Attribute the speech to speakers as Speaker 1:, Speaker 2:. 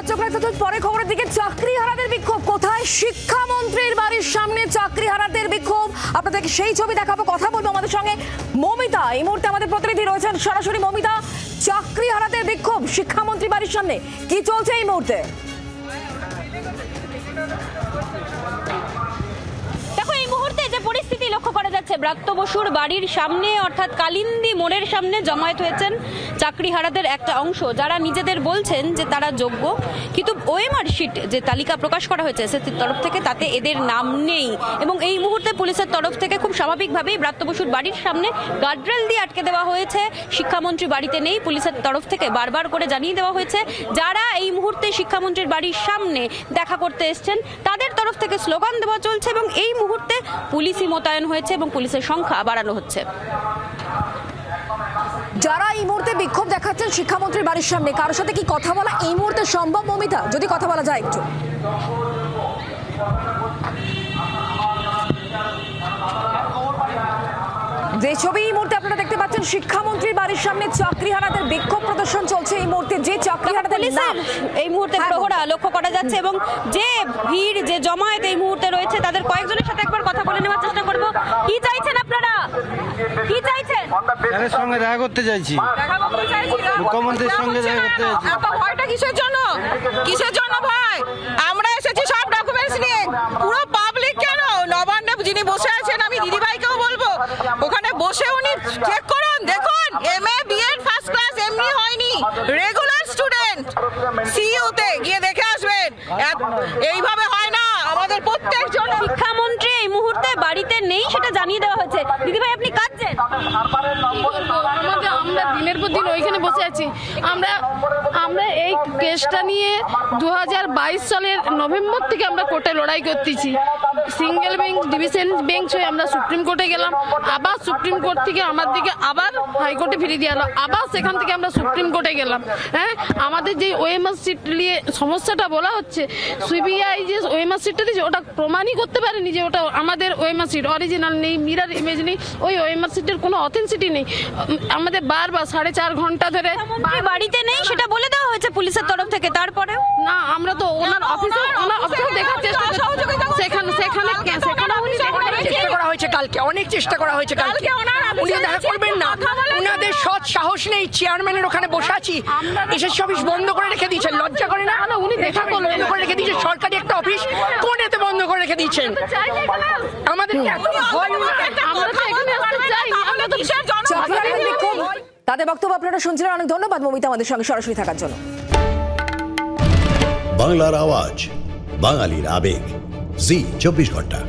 Speaker 1: চোখ রাখতে পরে খবরের দিকে। চাকরিহারাদের বিক্ষোভ কোথায়? শিক্ষামন্ত্রীর বাড়ির সামনে চাকরিহারাদের বিক্ষোভ। আপনাদেরকে সেই ছবি দেখাবো, কথা বলবো আমাদের সঙ্গে মমিতা। এই মুহূর্তে আমাদের প্রতিনিধি রয়েছেন সরাসরি। মমিতা, চাকরিহারাদের বিক্ষোভ শিক্ষামন্ত্রী বাড়ির সামনে, কি চলছে এই মুহূর্তে?
Speaker 2: পরিস্থিতি লক্ষ্য করা যাচ্ছে ব্রাত্য বসুর বাড়ির সামনে, অর্থাৎ কালিন্দী মোড়ের সামনে জমায়েত হয়েছেন চাকরিহারাদের একটা অংশ, যারা নিজেদের বলছেন যে তারা যোগ্য, কিন্তু ওএমআর শিট যে তালিকা প্রকাশ করা হয়েছে এসএসসির তরফ থেকে তাতে এদের নাম নেই। এবং এই মুহূর্তে পুলিশের তরফ থেকে খুব স্বাভাবিকভাবেই ব্রাত্য বসুর বাড়ির সামনে গার্ডরেল দিয়ে আটকে দেওয়া হয়েছে। শিক্ষামন্ত্রী বাড়িতে নেই, পুলিশের তরফ থেকে বারবার করে জানিয়ে দেওয়া হয়েছে যারা এই মুহূর্তে শিক্ষামন্ত্রীর বাড়ির সামনে দেখা করতে এসছেন তাদের তরফ থেকে স্লোগান দেওয়া চলছে এবং এই মুহূর্তে পুলিশই মোতায়েন হয়েছে এবং পুলিশের সংখ্যা বাড়ানো হচ্ছে।
Speaker 1: যারা এই মুহূর্তে বিক্ষোভ দেখাচ্ছেন শিক্ষামন্ত্রীর বাড়ির সামনে, কারোর সাথে কি কথা বলা এই মুহূর্তে সম্ভব মমিতা? যদি কথা বলা যায় একটু। যে ছবি এই মুহূর্তে আপনারা দেখতে পাচ্ছেন, শিক্ষামন্ত্রীর বাড়ির সামনে চাকরিহারাদের বিক্ষোভ প্রদর্শন চলছে এই মুহূর্তে। যে চাকরিহারাদের
Speaker 2: এই মুহূর্তে প্রহরা লক্ষ্য করা যাচ্ছে এবং যে ভিড়, যে জমায়েত এই মুহূর্তে রয়েছে, তাদের কয়েকজনের সাথে একবার কথা বলে নেওয়ার চেষ্টা করব। কি চাইছেন আপনারা? কি চাইছেন?
Speaker 3: তাদের সঙ্গে দেখা করতে চাইছি, মুখ্যমন্ত্রীর সঙ্গে দেখা করতে চাইছি।
Speaker 4: এত ভয়টা কিসের জন্য? কিসের জন্য ভয়? আমরা এসেছি সব ডকুমেন্টস নিয়ে। পুরো পাবলিক কেন? নবান্নে যিনি বসে আছেন, আমি দিদিভাইকেও বলবো ওখানে বসে উনি চেক করুন, দেখুন এমএ বিএড ফার্স্ট ক্লাস এমনি হয়নি, রেগুলার স্টুডেন্ট। সিইউতে গিয়ে দেখে আসবেন, এইভাবে হয় না। আমাদের প্রত্যেকজন
Speaker 2: শিক্ষামন্ত্রী এই মুহূর্তে বাড়িতে নেই সেটা জানিয়ে দেওয়া হয়েছে। দিদিভাই আপনি কাঁদছেন?
Speaker 5: আমরা দিনের পর দিন ওইখানে বসে আছি। আমরা এই কেসটা নিয়ে 2022 সালের নভেম্বর থেকে আমরা কোর্টে লড়াই করতেছি। সিঙ্গেল বেঞ্চ, ডিভিশন বেঞ্চ হয়ে আমরা সুপ্রিম কোর্টে গেলাম, আবার সুপ্রিম কোর্ট থেকে আমার দিকে আবার হাইকোর্টে ফিরিয়ে দেওয়া হলো, আবার সেখান থেকে আমরা সুপ্রিম কোর্টে গেলাম। হ্যাঁ, আমাদের যে ওএমআর সিট নিয়ে সমস্যাটা বলা হচ্ছে, সিবিআই যে ওএমআর সিটটা দিয়েছে ওটা প্রমাণই করতে পারেনি যে ওটা আমাদের ওএমআর সিট, অরিজিনাল নেই, মিরর ইমেজ নেই, ওই ওএমআর সিটের কোনো অথেন্টিসিটি নেই। আমাদের বারবার 4.5 ঘন্টা ধরে
Speaker 2: বাড়িতে নেই সেটা বলে দেওয়া হয়েছে পুলিশের তরফ থেকে। তারপরে
Speaker 5: না, আমরা তো ওনার অফিসে দেখার চেষ্টা সেখানে
Speaker 6: চেষ্টা করা হয়েছে, কালকে অনেক চেষ্টা করা হয়েছে। কালকে উনি দেখা করবেন না, উনাদের সৎ সাহস নেই। চেয়ারম্যানের ওখানে বসে আছি, এসএসসি অফিস বন্ধ করে রেখে দিয়েছেন, লজ্জা করে না? উনি দেখা করলেন, বন্ধ করে রেখে দিয়েছেন, সরকারি একটা অফিস কোনেতে বন্ধ করে রেখে দিয়েছেন। আমাদের
Speaker 1: তাদের বক্তব্য আপনারা শুনছিলেন। অনেক ধন্যবাদ মমিতা আমাদের সঙ্গে সরাসরি থাকার জন্য।
Speaker 7: বাংলার আওয়াজ, বাঙালির আবেগ, জি 24 ঘন্টা।